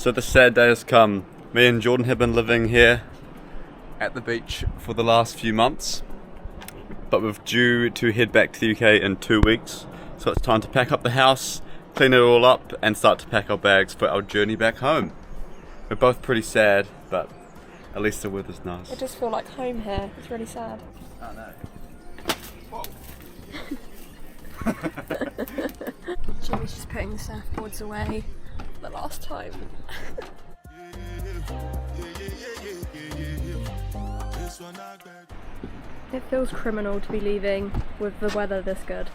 So the sad day has come. Me and Jordan have been living here at the beach for the last few months, but we're due to head back to the UK in 2 weeks. So it's time to pack up the house, clean it all up, and start to pack our bags for our journey back home. We're both pretty sad, but at least the weather's nice. I just feel like home here. It's really sad. Oh no. Whoa. Jimmy's just putting the surfboards away for the last time. It feels criminal to be leaving with the weather this good.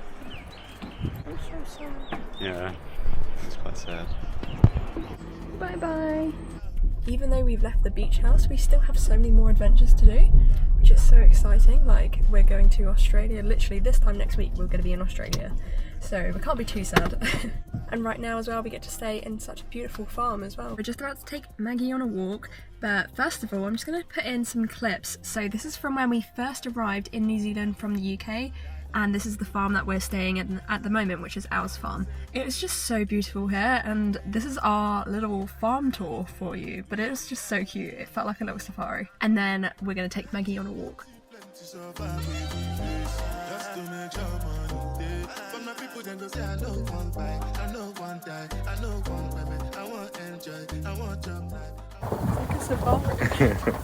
I'm so sad. Yeah, it's quite sad. Bye bye. Even though we've left the beach house, we still have so many more adventures to do, which is so exciting. Like, we're going to Australia, literally this time next week we're going to be in Australia, so we can't be too sad. And right now as well, we get to stay in such a beautiful farm as well. We're just about to take Maggie on a walk, but first of all I'm just going to put in some clips. So this is from when we first arrived in New Zealand from the UK, and this is the farm that we're staying at the moment, which is Al's farm. It's just so beautiful here, and this is our little farm tour for you, but it was just so cute. It felt like a little safari. And then we're going to take Maggie on a walk. It's like a safari.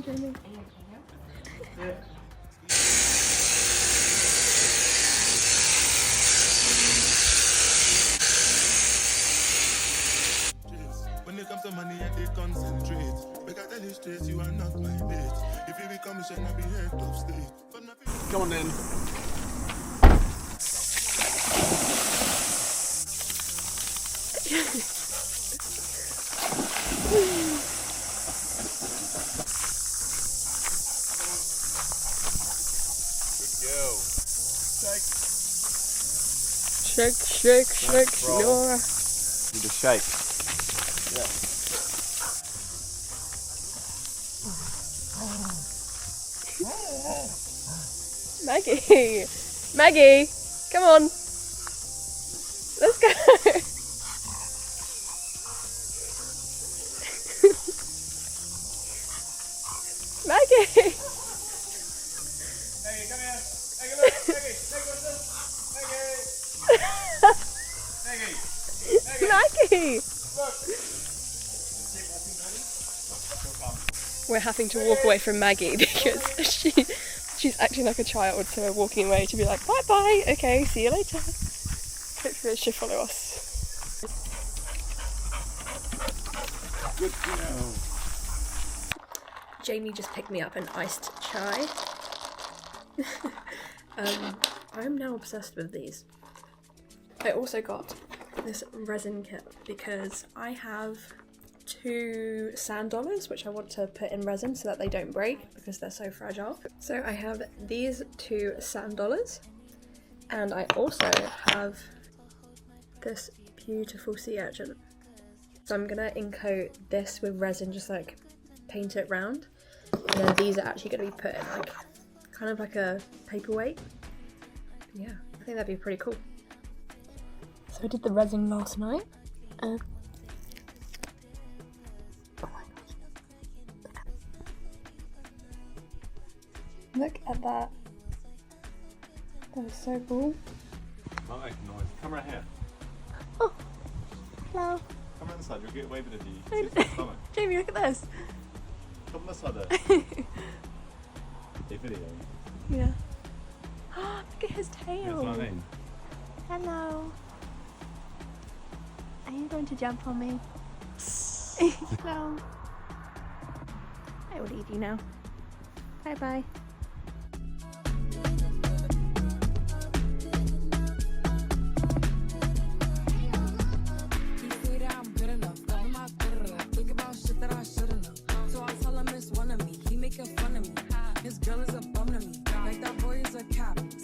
Jamie. Yeah. When it comes to money, I did concentrate. But I tell you straight, you are not my bitch. If you become a shall not be head of state. Come on then. Shake, shake, shake, Nora. Need to shake. Yeah. Maggie! Maggie! Come on! Let's go! Maggie! Maggie, come here! Maggie, look! Maggie! Maggie, what's this? Maggie! Maggie! Look! We're having to walk away from Maggie because she's acting like a child, so we're walking away to be like, bye bye, okay, see you later. Hopefully she'll follow us. Good to know. Jamie just picked me up an iced chai. I'm now obsessed with these. I also got this resin kit because I have 2 sand dollars which I want to put in resin so that they don't break because they're so fragile. So I have these 2 sand dollars, and I also have this beautiful sea urchin. So I'm gonna encoat this with resin, just like paint it round, and then these are actually gonna be put in like kind of like a paperweight. Yeah, I think that'd be pretty cool. So I did the resin last night. Oh my gosh. Look at that. That is so cool. Can't make a noise. Come right here. Oh, hello. Come around this side. You'll get away with it. Jamie, look at this. Come on this side there. Hey, video. Yeah. Look at his tail. That's what I mean. Hello. Are you going to jump on me? Hello. I will leave you now. Bye bye.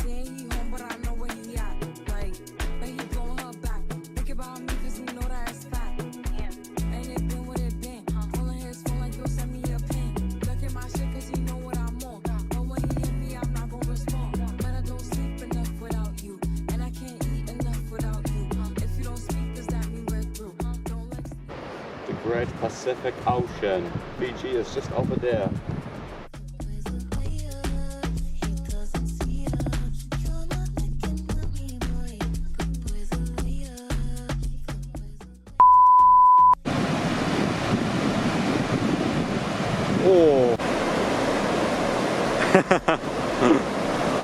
Saying he home, but I know where he at. Like, but he blowing her back. Think about me, cause we know that Great Pacific Ocean. Fiji is just over there.